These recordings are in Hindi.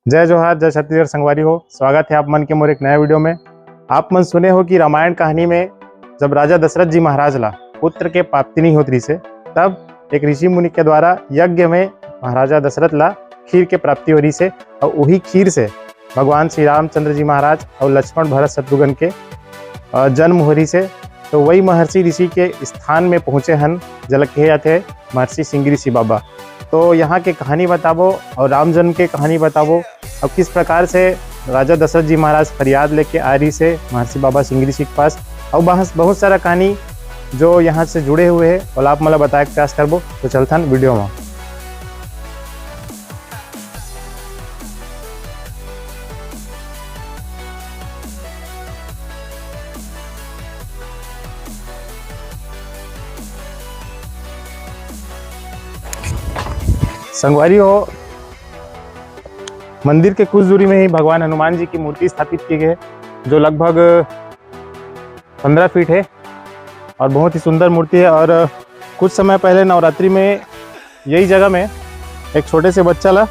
जय जोहार, जय छत्तीसगढ़ संगवारी हो। स्वागत है आप मन के मोर एक नया वीडियो में। आप मन सुने हो कि रामायण कहानी में जब राजा दशरथ जी महाराज ला पुत्र के प्राप्ति नहीं होती से, तब एक ऋषि मुनि के द्वारा यज्ञ में महाराजा दशरथ ला खीर के प्राप्ति हो रही से, और वही खीर से भगवान श्री रामचंद्र जी महाराज और लक्ष्मण भरत शत्रुघ्न के जन्म हो रही से। तो वही महर्षि ऋषि के स्थान में पहुँचे हन, जल कहे जाते हैं महर्षि सिंह ऋषि बाबा। तो यहाँ के कहानी बताबो और राम जन्म के कहानी बताबो, और किस प्रकार से राजा दशरथ जी महाराज फरियाद लेके आ रही से महर्षि बाबा सिंह ऋषि के पास, और बहुत सारा कहानी जो यहाँ से जुड़े हुए हैं और आप मला बताए प्रयास करबो। तो चलथन वीडियो में। संगवारी हो, मंदिर के कुछ दूरी में ही भगवान हनुमान जी की मूर्ति स्थापित की गई है, जो लगभग 15 फीट है और बहुत ही सुंदर मूर्ति है। और कुछ समय पहले नवरात्रि में यही जगह में एक छोटे से बच्चा ला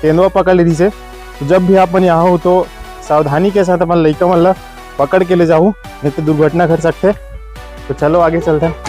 तेंदुआ पकड़ ली से। तो जब भी आप मन यहाँ हो तो सावधानी के साथ अपन लड़का मन ला पकड़ के ले जाऊँ, नहीं तो दुर्घटना घट सकते। तो चलो आगे चलते हैं।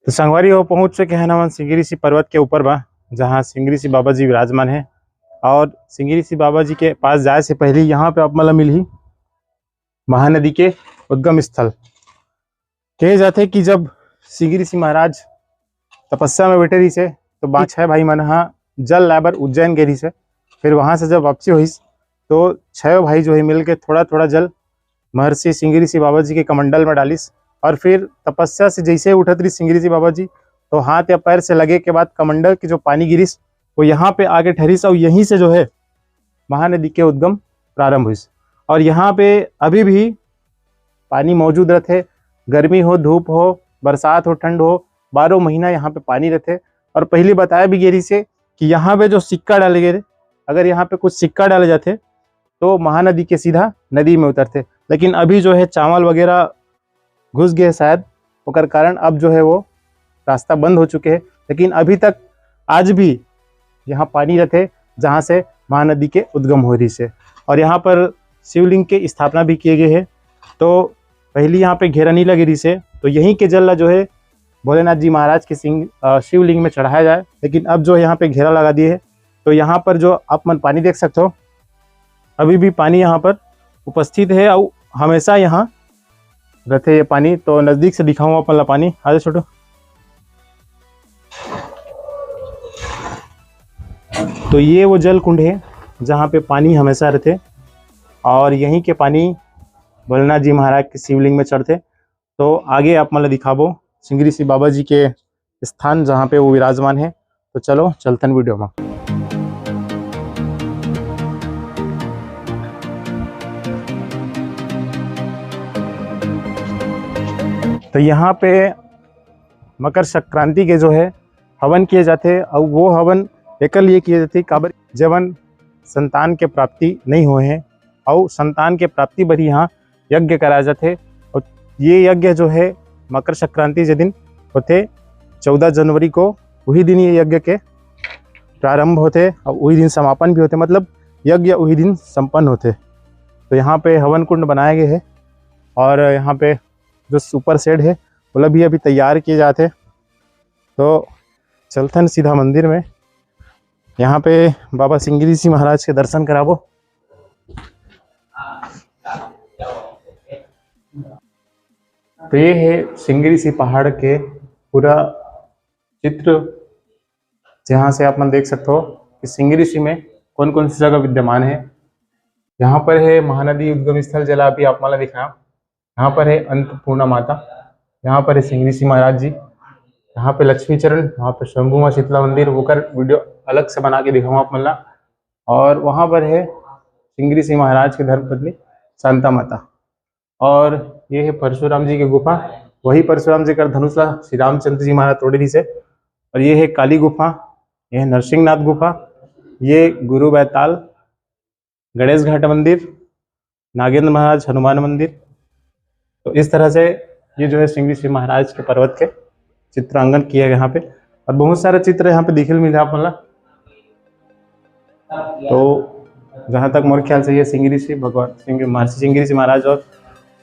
तो संगवारी हो, पहुंच चुके हैं हम सिंह ऋषि पर्वत के ऊपर बा, जहाँ सिंह ऋषि बाबा जी विराजमान है। और सिंह ऋषि बाबा जी के पास जाए से पहले यहाँ पे आप मतलब मिली महानदी के उद्गम स्थल। कहे जाते कि जब सिंह ऋषि महाराज तपस्या में बैठे रही से, तो 6 भाई मन जल लाबर उज्जैन गए रही से। फिर वहां से जब वापसी हुई तो 6 भाई जो है मिल के थोड़ा थोड़ा जल महर्षि सिंह ऋषि बाबा जी के कमंडल में डालिस। और फिर तपस्या से जैसे उठत रही सिंह ऋषि बाबा जी, तो हाथ या पैर से लगे के बाद कमंडल की जो पानी गिरिस वो यहाँ पे आगे ठहरिस, और यहीं से जो है महानदी के उद्गम प्रारंभ हुई। और यहाँ पे अभी भी पानी मौजूद रहते, गर्मी हो, धूप हो, बरसात हो, ठंड हो, 12 महीना यहाँ पे पानी रहते। और पहले बताया भी गेरी से कि यहाँ पे जो सिक्का डाले गए, अगर यहाँ पे कुछ सिक्का डाले जाते तो महानदी के सीधा नदी में उतरते। लेकिन अभी जो है चावल वगैरह घुस गए शायद, उसके कारण अब जो है वो रास्ता बंद हो चुके हैं। लेकिन अभी तक आज भी यहाँ पानी रहते जहाँ से महानदी के उद्गम हो रही से। और यहाँ पर शिवलिंग के स्थापना भी किए गए हैं। तो पहली यहाँ पे घेरा नहीं लगी रही से, तो यहीं के जल जो है भोलेनाथ जी महाराज के शिवलिंग में चढ़ाया जाए। लेकिन अब जो यहाँ पे घेरा लगा दिए है, तो यहाँ पर जो आप मन पानी देख सकते हो, अभी भी पानी यहाँ पर उपस्थित है और हमेशा यहाँ रहते ये पानी। तो नजदीक से दिखाऊंगा अपन ला पानी। आ जाओ छोटो। तो ये वो जल कुंड है जहाँ पे पानी हमेशा रहते, और यहीं के पानी भोलेनाथ जी महाराज के शिवलिंग में चढ़ते। तो आगे आप मतलब दिखाबो सिंह ऋषि बाबा जी के स्थान जहाँ पे वो विराजमान है। तो चलो चलतन वीडियो में। तो यहाँ पे मकर संक्रांति के जो है हवन किए जाते, और वो हवन एक लिए किए जाते काबर जवन संतान के प्राप्ति नहीं हुए हैं, और संतान के प्राप्ति बर यहाँ यज्ञ कराए जाते। और ये यज्ञ जो है मकर संक्रांति के दिन होते, 14 जनवरी को वही दिन ये यज्ञ के प्रारंभ होते और वही दिन समापन भी होते, मतलब यज्ञ वही दिन संपन्न होते। तो यहाँ पे हवन कुंड बनाए गए हैं, और यहाँ पे जो सुपर सेट है वो भी अभी तैयार किए जाते। तो चलते हैं सीधा मंदिर में। यहाँ पे बाबा सिंह ऋषि महाराज के दर्शन कराबो। तो ये है सिंह ऋषि पहाड़ के पूरा चित्र, जहाँ से आप मन देख सकते हो कि सिंह ऋषि में कौन कौन सी जगह विद्यमान है। यहाँ पर है महानदी उद्गम स्थल, जला अभी आप मला दिखाया। यहाँ पर है अन्नपूर्णा माता, यहाँ पर है सिंह ऋषि महाराज जी, यहाँ पे लक्ष्मी चरण, वहाँ पे शंभू माँ शीतला मंदिर, वो कर वीडियो अलग से बना के दिखाऊंगा आप मला। और वहाँ पर है सिंह ऋषि महाराज की धर्मपत्नी शांता माता। और ये है परशुराम जी की गुफा। वही परशुराम जी का धनुष ला श्री रामचंद्र जी महाराज तोड़े से। और ये है काली गुफा, ये है नरसिंहनाथ गुफा, ये गुरु बैताल, गणेश घाट मंदिर, नागेंद्र महाराज हनुमान मंदिर। तो इस तरह से ये जो है श्रृंगेरी श्री महाराज के पर्वत के चित्रांकन किया है यहाँ पे। और बहुत सारे चित्र यहाँ पे दिखे मिले आप मतलब। तो जहाँ तक मोर ख्याल से ये श्रृंगेरी श्री भगवान महर्षि श्रृंगेरी श्री महाराज और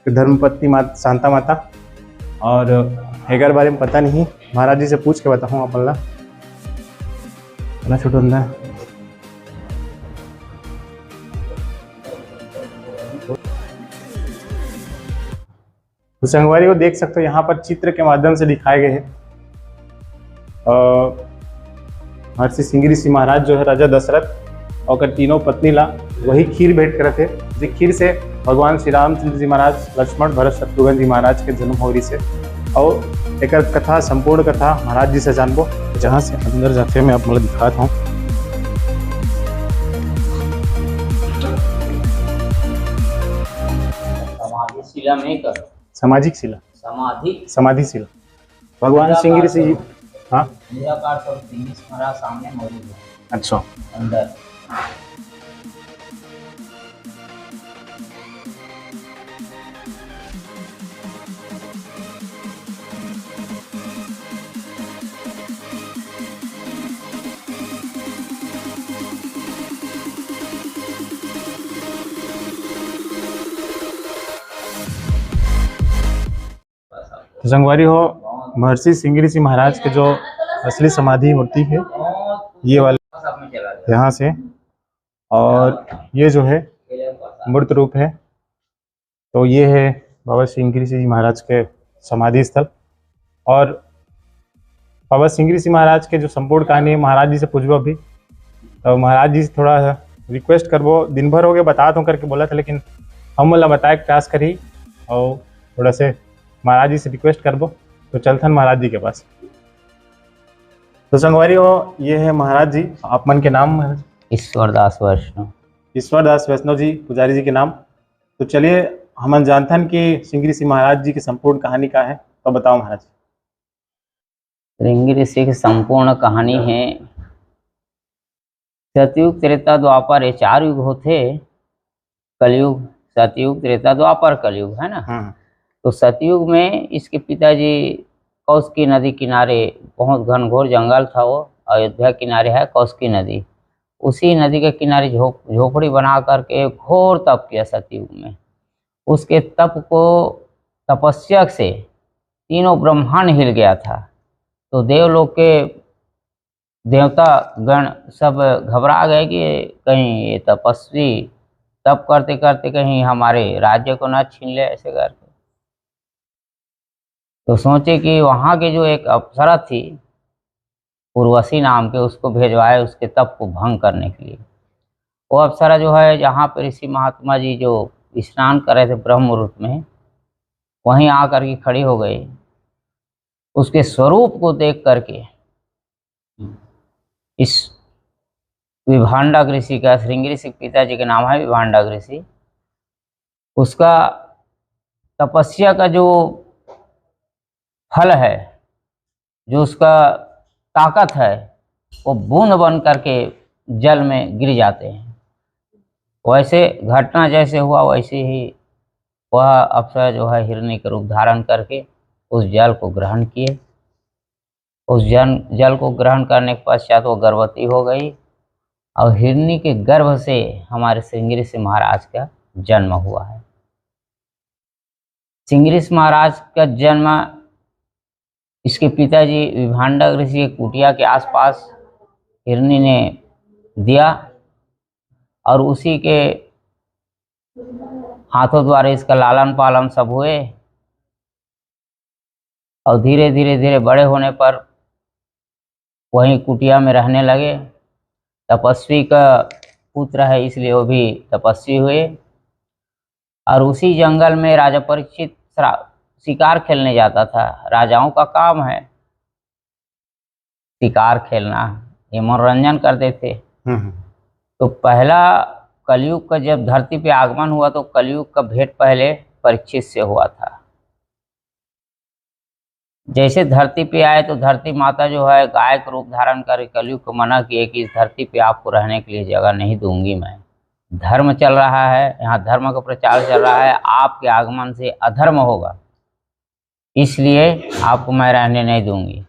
धर्मपत्नी माता शांता माता, और हेगर बारे में पता नहीं, महाराज जी से पूछ के बताऊँ आप अल्लाह छोटो अंदर। तो संगवारी को देख सकते हो यहाँ पर चित्र के माध्यम से दिखाए गए हैं महर्षि श्रृंगेरी श्री महाराज जो है राजा दशरथ और तीनों पत्नी ला वही खीर भेंट करे थे, जिस खीर से भगवान श्री रामचंद्र जी महाराज, लक्ष्मण, भरत, शत्रुघ्न जी महाराज के जन्म हो रही से। और एक कथा, संपूर्ण कथा महाराज जी से जानबो, जहाँ से अंदर जाके मैं आप मतलब दिखाता हूँ। सामाजिक शिला, समाधि शिला भगवान श्रृंगेरी जी। हाँ, सामने मौजूद है। अच्छा, अंदर तो संगवारी हो महर्षि श्रृंगेरी जी महाराज के जो असली समाधि मूर्ति है ये वाले यहाँ से, और ये जो है मूर्त रूप है। तो ये है बाबा श्रृंगेरी जी महाराज के समाधि स्थल। और बाबा श्रृंगेरी जी महाराज के जो संपूर्ण कहानी है महाराज जी से पूछबो अभी। तो महाराज जी से थोड़ा रिक्वेस्ट करबो, दिन भर हो गए बता दूँ करके बोला था, लेकिन हम मतलब बताए प्रयास करी और थोड़ा से महाराज जी से रिक्वेस्ट करबो। तो चलथन महाराज जी के पास। तो संगवारी हो ये है महाराज जी, आप मन के नाम? ईश्वरदास वैष्णव। ईश्वरदास वैष्णव जी पुजारी जी के नाम। तो चलिए हम जानथन कि श्रृंगेरी श्री महाराज जी की संपूर्ण कहानी का है, तो बताओ महाराज। श्रृंगेरी श्री की संपूर्ण कहानी है, सतयुग, त्रेता, द्वापर, ये 4 युग होते। कलयुग, सतयुग, त्रेता, द्वापर, कलयुग है ना। तो सतयुग में इसके पिताजी कौशिकी नदी किनारे, बहुत घनघोर जंगल था वो, अयोध्या किनारे है कौशिकी नदी, उसी नदी के किनारे झोपड़ी बना करके घोर तप किया सतयुग में। उसके तप को, तपस्या से तीनों ब्रह्मांड हिल गया था। तो देवलोक के देवता गण सब घबरा गए कि कहीं ये तपस्वी तप करते करते कहीं हमारे राज्य को ना छीन ले, ऐसे करके। तो सोचे कि वहाँ के जो एक अप्सरा थी उर्वशी नाम के, उसको भेजवाए उसके तप को भंग करने के लिए। वो अप्सरा जो है, जहाँ पर ऋषि महात्मा जी जो स्नान कर रहे थे ब्रह्म मुहूर्त में, वहीं आकर के खड़ी हो गई। उसके स्वरूप को देख करके इस विभांडक ऋषि का, श्रृंगेरी श्री पिताजी के नाम है विभांडक ऋषि, उसका तपस्या का जो फल है, जो उसका ताकत है, वो बूंद बन करके जल में गिर जाते हैं। वैसे घटना जैसे हुआ वैसे ही वह अप्सरा जो है हिरनी का रूप धारण करके उस जल को ग्रहण किए। उस जल को ग्रहण करने के पश्चात वो गर्भवती हो गई और हिरनी के गर्भ से हमारे श्रृंगेरी श्री महाराज का जन्म हुआ है। श्रृंगेरी श्री महाराज का जन्म इसके पिताजी विभांडक ऋषि के कुटिया के आसपास हिरनी ने दिया और उसी के हाथों द्वारा इसका लालन पालन सब हुए। और धीरे धीरे बड़े होने पर वहीं कुटिया में रहने लगे। तपस्वी का पुत्र है इसलिए वो भी तपस्वी हुए। और उसी जंगल में राजा परीक्षित शिकार खेलने जाता था। राजाओं का काम है शिकार खेलना, ये मनोरंजन करते थे। तो पहला कलयुग का जब धरती पे आगमन हुआ तो कलयुग का भेंट पहले परीक्षित से हुआ था। जैसे धरती पे आए तो धरती माता जो है गाय का रूप धारण कर कलयुग को मना किए कि इस धरती पे आपको रहने के लिए जगह नहीं दूंगी मैं। धर्म चल रहा है, यहाँ धर्म का प्रचार चल रहा है, आपके आगमन से अधर्म होगा, इसलिए आपको मैं रहने नहीं दूंगी।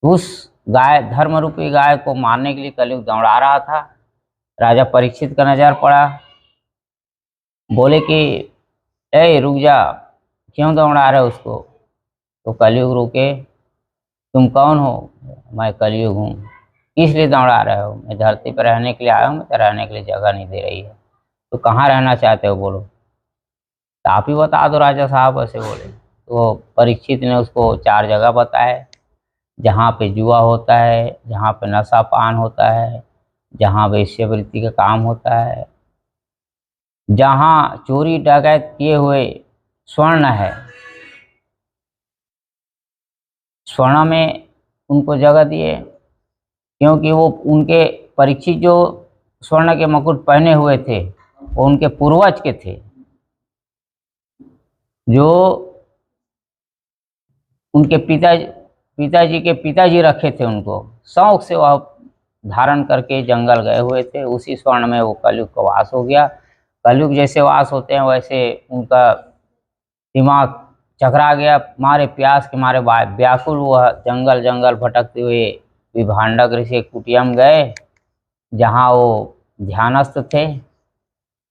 उस गाय, धर्म रूपी गाय को मारने के लिए कलयुग दौड़ा रहा था। राजा परीक्षित का नजर पड़ा, बोले कि ए रुक जा, क्यों दौड़ा रहे उसको? तो कलयुग रुके, तुम कौन हो? मैं कलयुग हूँ। इसलिए दौड़ा रहे हो? मैं धरती पर रहने के लिए आया हूँ, मैं तो रहने के लिए जगह नहीं दे रही है। तो कहाँ रहना चाहते हो बोलो? तो आप ही बता दो राजा साहब, ऐसे बोले। तो परीक्षित ने उसको 4 जगह बताए, जहाँ पे जुआ होता है, जहाँ पे नशा पान होता है, जहाँ वेश्यावृत्ति का काम होता है, जहाँ चोरी डकैत किए हुए स्वर्ण है, स्वर्ण में उनको जगह दिए, क्योंकि वो उनके परीक्षित जो स्वर्ण के मुकुट पहने हुए थे वो उनके पूर्वज के थे, जो उनके पिताजी के पिताजी रखे थे, उनको शौक से वह धारण करके जंगल गए हुए थे। उसी स्वर्ण में वो कलयुग का वास हो गया। कलयुग जैसे वास होते हैं वैसे उनका दिमाग चकरा गया, मारे प्यास के मारे व्याकुल वह जंगल जंगल भटकते हुए विभांडक ऋषि कुटियम गए, जहाँ वो ध्यानस्थ थे।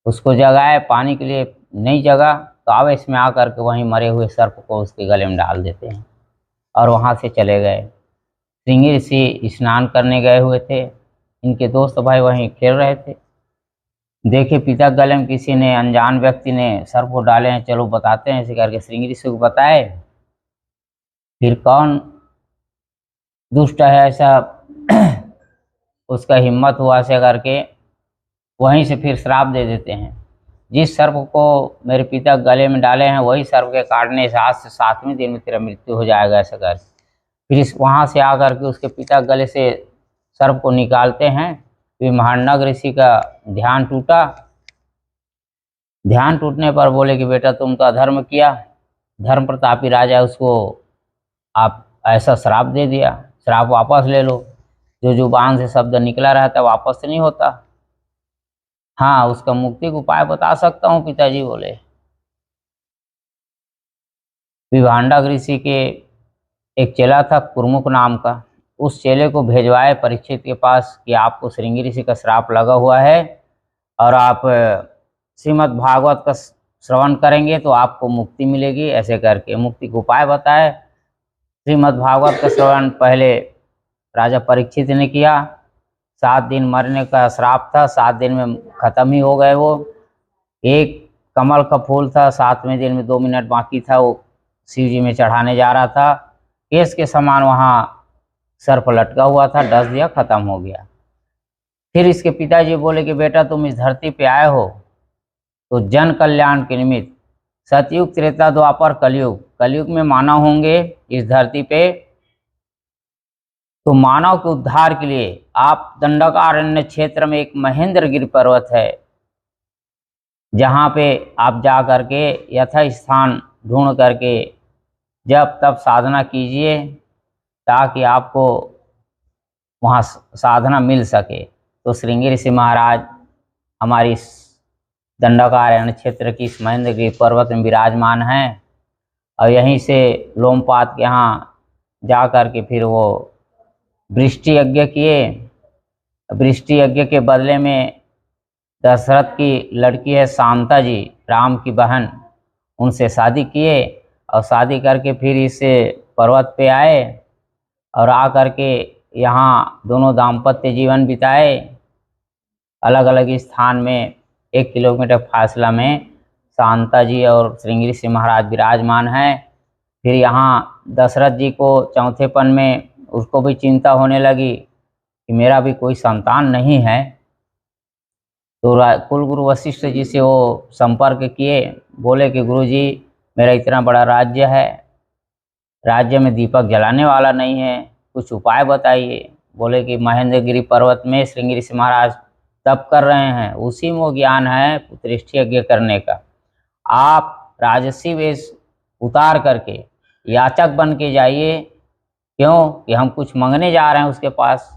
उसको जगाए, पानी के लिए नहीं जगा तो आवेश में आकर के वहीं मरे हुए सर्प को उसके गले में डाल देते हैं और वहाँ से चले गए। श्रृंगी ऋषि स्नान करने गए हुए थे, इनके दोस्त भाई वहीं खेल रहे थे, देखे पिता गले में किसी ने, अनजान व्यक्ति ने सर्प को डाले हैं, चलो बताते हैं, ऐसे करके श्रृंगी ऋषि को बताए। फिर कौन दुष्ट है ऐसा उसका हिम्मत हुआ से करके वहीं से फिर श्राप दे देते हैं, जिस सर्प को मेरे पिता गले में डाले हैं वही सर्प के काटने से आज से 7वें दिन में तेरा मृत्यु हो जाएगा, ऐसा कर। फिर इस वहाँ से आकर के उसके पिता गले से सर्प को निकालते हैं। फिर महानग ऋषि का ध्यान टूटा, ध्यान टूटने पर बोले कि बेटा तुम तो अधर्म किया, धर्म प्रतापी राजा उसको आप ऐसा श्राप दे दिया, श्राप वापस ले लो। जो जुबान से शब्द निकला रहता है वापस नहीं होता। हाँ, उसका मुक्ति का उपाय बता सकता हूँ पिताजी बोले। विभांडक ऋषि के एक चेला था कुरमुक नाम का, उस चेले को भेजवाए परीक्षित के पास कि आपको श्रृंगी ऋषि का श्राप लगा हुआ है और आप श्रीमद् भागवत का श्रवण करेंगे तो आपको मुक्ति मिलेगी, ऐसे करके मुक्ति का उपाय बताए। श्रीमद् भागवत का श्रवण पहले राजा परीक्षित ने किया। 7 दिन मरने का श्राप था, 7 दिन में खत्म ही हो गए। वो एक कमल का फूल था, 7वें दिन में 2 मिनट बाकी था, वो शिव जी में चढ़ाने जा रहा था, केस के समान वहाँ सर्प लटका हुआ था, डस दिया, खत्म हो गया। फिर इसके पिताजी बोले कि बेटा तुम इस धरती पे आए हो तो जन कल्याण के निमित्त सतयुग त्रेता द्वापर कलयुग, कलयुग में मानव होंगे इस धरती पे, तो मानव के उद्धार के लिए आप दंडकारण्य क्षेत्र में एक महेंद्रगिरि पर्वत है, जहाँ पे आप जा करके यथा स्थान ढूंढ करके जब तब साधना कीजिए ताकि आपको वहाँ साधना मिल सके। तो श्रृंगी ऋषि महाराज हमारी इस दंडकारण्य क्षेत्र की इस महेंद्रगिरि पर्वत में विराजमान हैं और यहीं से लोमपात के यहाँ जा कर के फिर वो वृष्टि यज्ञ किए। वृष्टि यज्ञ के बदले में दशरथ की लड़की है शांता जी, राम की बहन, उनसे शादी किए और शादी करके फिर इस पर्वत पे आए और आ करके यहाँ दोनों दाम्पत्य जीवन बिताए। अलग अलग स्थान में 1 किलोमीटर फासला में शांता जी और श्रृंगी ऋषि महाराज विराजमान हैं। फिर यहाँ दशरथ जी को चौथेपन में उसको भी चिंता होने लगी कि मेरा भी कोई संतान नहीं है, तो कुलगुरु वशिष्ठ जी से वो संपर्क किए, बोले कि गुरु जी मेरा इतना बड़ा राज्य है, राज्य में दीपक जलाने वाला नहीं है, कुछ उपाय बताइए। बोले कि महेंद्रगिरि पर्वत में श्रृंगी ऋषि महाराज तप कर रहे हैं, उसी में वो ज्ञान है पुत्रेष्टि यज्ञ करने का। आप राजसी वेश उतार करके याचक बन के जाइए, क्यों कि हम कुछ मांगने जा रहे हैं उसके पास।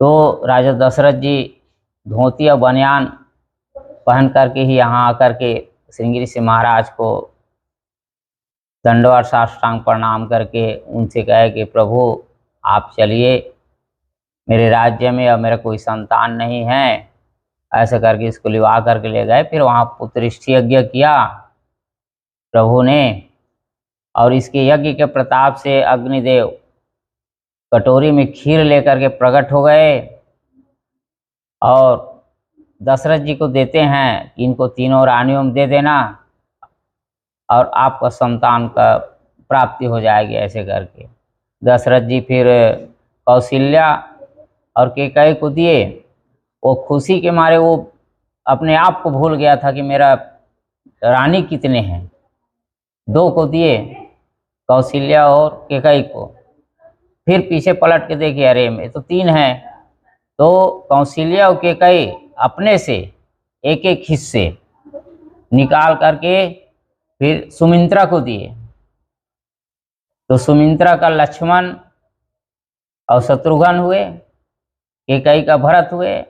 तो राजा दशरथ जी धोती और बनियान पहन करके ही यहाँ आकर के श्रृंगी ऋषि महाराज को दंडवत साष्टांग प्रणाम करके उनसे कहे कि प्रभु आप चलिए, मेरे राज्य में अब मेरा कोई संतान नहीं है। ऐसे करके इसको लिवा करके ले गए। फिर वहाँ पुत्रिष्टि यज्ञ किया प्रभु ने, और इसके यज्ञ के प्रताप से अग्निदेव कटोरी में खीर लेकर के प्रकट हो गए और दशरथ जी को देते हैं कि इनको तीनों रानियों में दे देना और आपका संतान का प्राप्ति हो जाएगी। ऐसे करके दशरथ जी फिर कौशल्या और कैकेयी को दिए। वो खुशी के मारे वो अपने आप को भूल गया था कि मेरा रानी कितने हैं, 2 को दिए, कौशल्या और कैकेयी को। फिर पीछे पलट के देखिए, अरे में तो 3 हैं। तो कौशल्या और कैकेयी अपने से एक एक हिस्से निकाल करके फिर सुमित्रा को दिए। तो सुमित्रा का लक्ष्मण और शत्रुघ्न हुए, कैकेयी का भरत हुए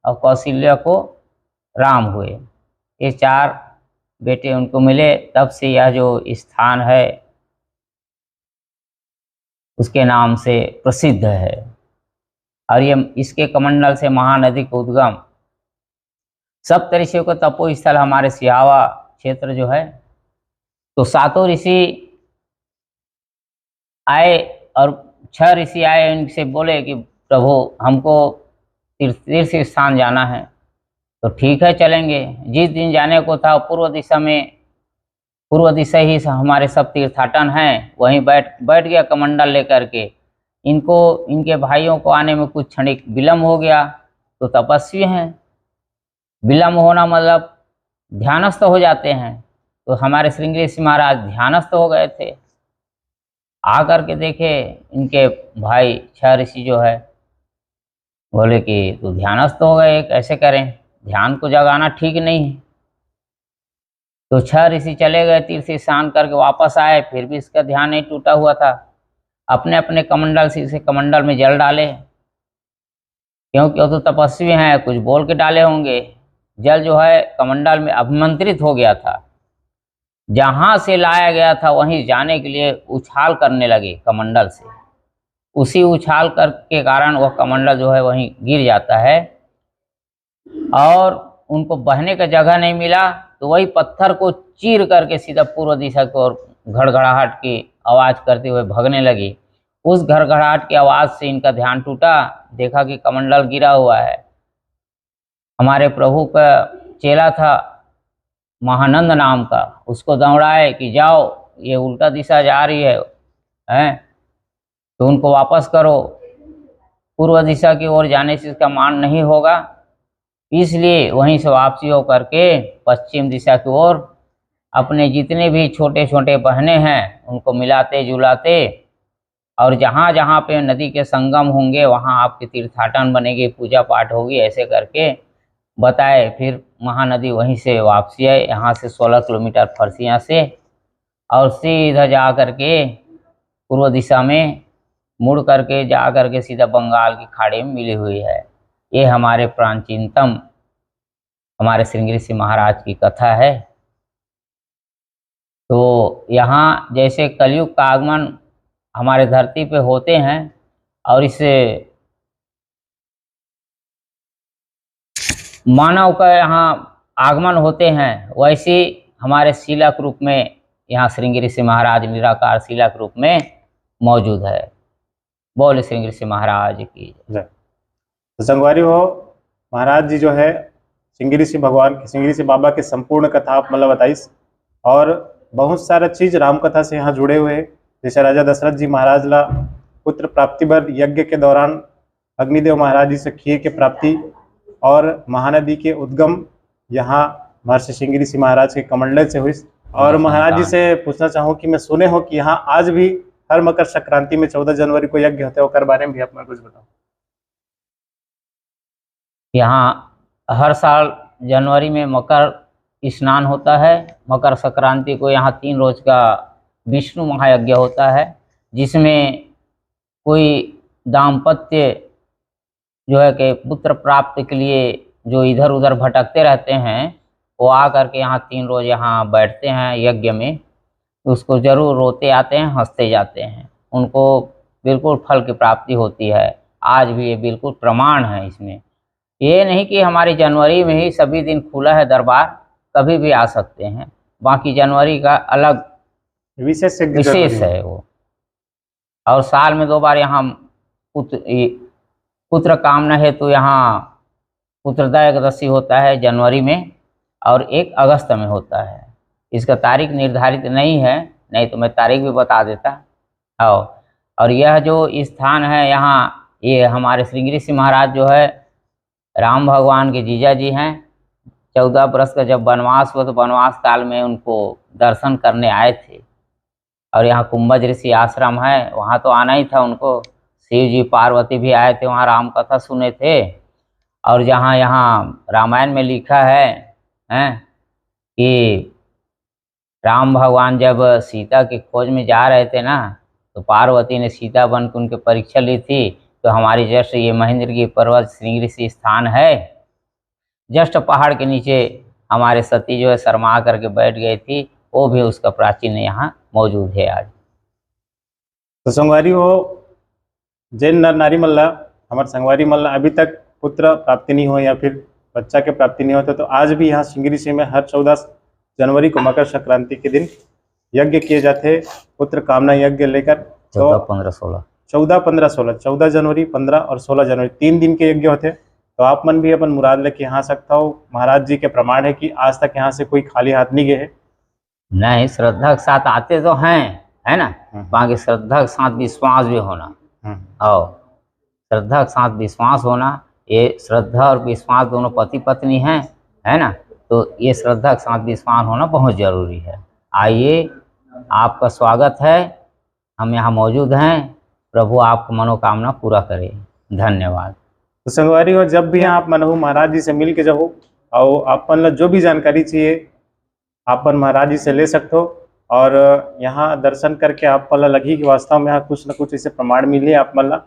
और कौशल्या को राम हुए। ये 4 बेटे उनको मिले। तब से यह जो स्थान है उसके नाम से प्रसिद्ध है। और ये इसके कमंडल से महानदी का उद्गम, सप्तऋषियों का तपो स्थल हमारे सिहावा क्षेत्र जो है। तो 7 ऋषि आए और 6 ऋषि आए, इनसे बोले कि प्रभु हमको तीर्थ स्थान जाना है। तो ठीक है चलेंगे। जिस दिन जाने को था पूर्व दिशा ही हमारे सब तीर्थाटन हैं, वहीं बैठ गया कमंडल लेकर के। इनको इनके भाइयों को आने में कुछ क्षणिक विलम्ब हो गया। तो तपस्वी हैं, विलम्ब होना मतलब ध्यानस्थ हो जाते हैं। तो हमारे श्रृंगी ऋषि महाराज ध्यानस्थ हो गए थे। आकर के देखे इनके भाई 6 ऋषि जो है, बोले कि तू ध्यानस्थ हो गए, कैसे करें, ध्यान को जगाना ठीक नहीं है। तो 6 ऋषि चले गए, तीर्थ स्नान करके वापस आए, फिर भी इसका ध्यान नहीं टूटा हुआ था। अपने अपने कमंडल से इसे कमंडल में जल डाले, क्योंकि वो तो तपस्वी हैं, कुछ बोल के डाले होंगे। जल जो है कमंडल में अभिमंत्रित हो गया था, जहाँ से लाया गया था वहीं जाने के लिए उछाल करने लगे कमंडल से। उसी उछाल कर के कारण वह कमंडल जो है वहीं गिर जाता है और उनको बहने का जगह नहीं मिला। तो वही पत्थर को चीर करके सीधा पूर्व दिशा की ओर घड़घड़ाहट की आवाज़ करते हुए भगने लगी। उस घड़घड़ाहट की आवाज़ से इनका ध्यान टूटा, देखा कि कमंडल गिरा हुआ है। हमारे प्रभु का चेला था महानंद नाम का, उसको दौड़ाए कि जाओ, ये उल्टा दिशा जा रही है, तो उनको वापस करो, पूर्व दिशा की ओर जाने से इसका मान नहीं होगा। इसलिए वहीं से वापसी हो करके पश्चिम दिशा की ओर अपने जितने भी छोटे छोटे बहने हैं उनको मिलाते जुलाते, और जहाँ जहाँ पे नदी के संगम होंगे वहाँ आपके तीर्थाटन बनेगी, पूजा पाठ होगी, ऐसे करके बताए। फिर महानदी वहीं से वापसी है, यहाँ से 16 किलोमीटर फरसिया से, और सीधा जा करके पूर्व दिशा में मुड़ करके जा करके सीधा बंगाल की खाड़ी में मिली हुई है। ये हमारे प्राचीनतम हमारे श्रृंगी ऋषि महाराज की कथा है। तो यहाँ जैसे कलयुग का आगमन हमारे धरती पे होते हैं और इससे मानव का यहाँ आगमन होते हैं, वैसे हमारे शीलक रूप में यहाँ श्रृंगी ऋषि महाराज निराकार शीलक रूप में मौजूद है। बोले श्रृंगी ऋषि महाराज की जय। तो संगवारी हो, महाराज जी जो है श्रृंगी ऋषि भगवान श्रृंगी ऋषि बाबा के संपूर्ण कथा आप मतलब बताइस, और बहुत सारा चीज राम कथा से यहाँ जुड़े हुए हैं। जैसे राजा दशरथ जी महाराज ला पुत्र प्राप्ति बर यज्ञ के दौरान अग्निदेव महाराज जी से खीर के प्राप्ति, और महानदी के उद्गम यहाँ महर्षि श्रृंगी ऋषि महाराज के कमंडल से हुई। और महाराज जी से पूछना चाहूँ कि मैं सुने हो कि यहाँ आज भी हर मकर संक्रांति में 14 जनवरी को यज्ञ होते हैं, उसके बारे में भी आप कुछ बताओ। यहाँ हर साल जनवरी में मकर स्नान होता है। मकर संक्रांति को यहाँ 3 रोज का विष्णु महायज्ञ होता है, जिसमें कोई दाम्पत्य जो है कि पुत्र प्राप्ति के लिए जो इधर उधर भटकते रहते हैं, वो आ करके यहाँ 3 रोज यहाँ बैठते हैं यज्ञ में, उसको जरूर रोते आते हैं, हंसते जाते हैं, उनको बिल्कुल फल की प्राप्ति होती है। आज भी ये बिल्कुल प्रमाण है इसमें। ये नहीं कि हमारी जनवरी में ही सभी दिन खुला है दरबार, कभी भी आ सकते हैं। बाकी जनवरी का अलग विशेष है वो। और साल में 2 बार यहाँ पुत्र कामना हेतु तो यहाँ पुत्रदा एकादशी होता है जनवरी में, और 1 अगस्त में होता है। इसका तारीख निर्धारित नहीं है, नहीं तो मैं तारीख भी बता देता। और यह जो स्थान है यहाँ, ये हमारे श्रृंगी ऋषि महाराज जो है राम भगवान के जीजा जी हैं। 14 वर्ष का जब वनवास हुआ तो वनवास काल में उनको दर्शन करने आए थे। और यहाँ कुंभज ऋषि आश्रम है, वहाँ तो आना ही था उनको। शिव जी पार्वती भी आए थे, वहाँ राम कथा सुने थे। और जहाँ यहाँ रामायण में लिखा है कि राम भगवान जब सीता की खोज में जा रहे थे ना, तो पार्वती ने सीता बन के उनकी परीक्षा ली थी। तो हमारी जस्ट ये महेंद्रगिरी पर्वत श्रृंगी ऋषि स्थान है, जस्ट पहाड़ के नीचे हमारे सती जो है शर्मा करके बैठ गई थी, वो भी उसका प्राचीन यहाँ मौजूद है आज। तो संगवारी हो जैन नर नारी मल्ला, हमारे संगवारी मल्ला अभी तक पुत्र प्राप्ति नहीं हो या फिर बच्चा के प्राप्ति नहीं होता, तो आज भी यहाँ श्रृंगी ऋषि में हर 14 जनवरी को मकर संक्रांति के दिन यज्ञ किए जाते, पुत्र कामना यज्ञ लेकर। 14, 15, 16 14, 15, 16 14 जनवरी, 15 और 16 जनवरी 3 दिन के यज्ञ होते। तो आप मन भी अपन मुराद लेके यहाँ सकता हो। महाराज जी के प्रमाण है कि आज तक यहाँ से कोई खाली हाथ नहीं गए है। नहीं, श्रद्धा के साथ आते तो हैं, है ना। बाकी श्रद्धा के साथ विश्वास भी होना, और श्रद्धा के साथ विश्वास होना, ये श्रद्धा और विश्वास दोनों पति पत्नी हैं, है ना। तो ये श्रद्धा के साथ विश्वास होना बहुत जरूरी है। आइए, आपका स्वागत है, हम यहाँ मौजूद हैं। प्रभु आपको मनोकामना पूरा करे। धन्यवाद। तो संगवारी हो, जब भी आप मन हो महाराज जी से मिल के जाओ, और अपन जो भी जानकारी चाहिए आपन महाराज जी से ले सकते हो। और यहाँ दर्शन करके आप मन लगी कि वास्तव में यहाँ कुछ न कुछ ऐसे प्रमाण मिले आप मन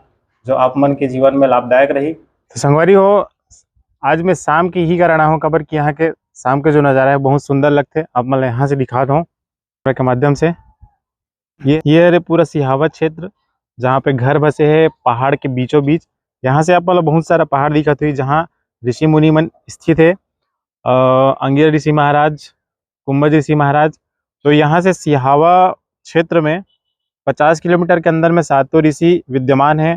जो आप मन के जीवन में लाभदायक रही। तो संगवारी हो, आज मैं शाम की ही कराना हूँ खबर कि यहाँ के शाम के जो नज़ारा है बहुत सुंदर लगते। अब मैं यहाँ से दिखाता हूँ के माध्यम से। ये रे पूरा सिहावत क्षेत्र जहाँ पे घर बसे है पहाड़ के बीचों बीच। यहाँ से आप बहुत सारा पहाड़ दिखत हुई जहाँ ऋषि मुनि मन स्थित है। अंगिरा ऋषि महाराज, कुंभज ऋषि महाराज। तो यहाँ से सिहावा क्षेत्र में 50 किलोमीटर के अंदर में 7 ऋषि विद्यमान है।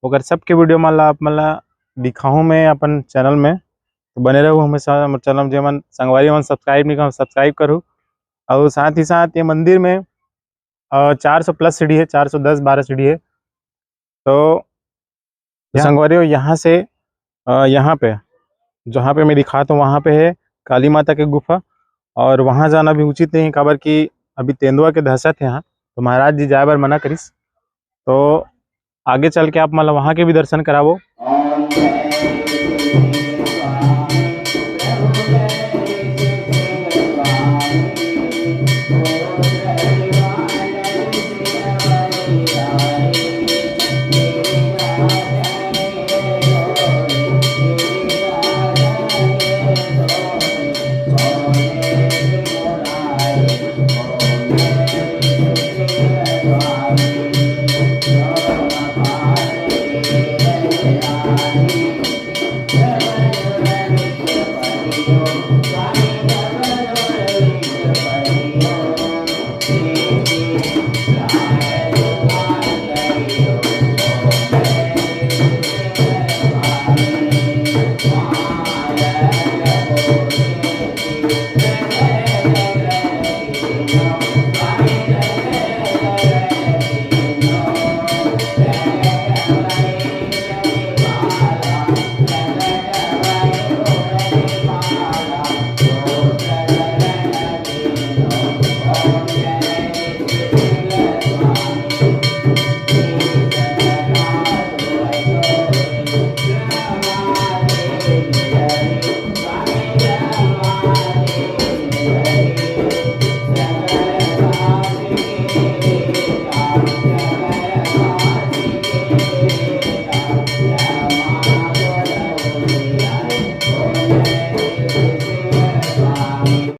अगर सबके वीडियो माला आप मला दिखाऊँ मैं अपन चैनल में, तो बने रहो हमेशा चैनल। जो मन संगवारी मन सब्सक्राइब नहीं कर, सब्सक्राइब करूँ। और साथ ही साथ ये मंदिर में 400 प्लस सीढ़ी है, 410-12 सीढ़ी है। तो संगवारी हो, यहाँ से यहाँ पे जहाँ पे मैं दिखाता हूँ वहाँ पे है काली माता की गुफा। और वहाँ जाना भी उचित नहीं, खबर कि अभी तेंदुआ के दहशत है यहाँ, तो महाराज जी जाए बार मना करिस। तो आगे चल के आप मतलब वहाँ के भी दर्शन करावो।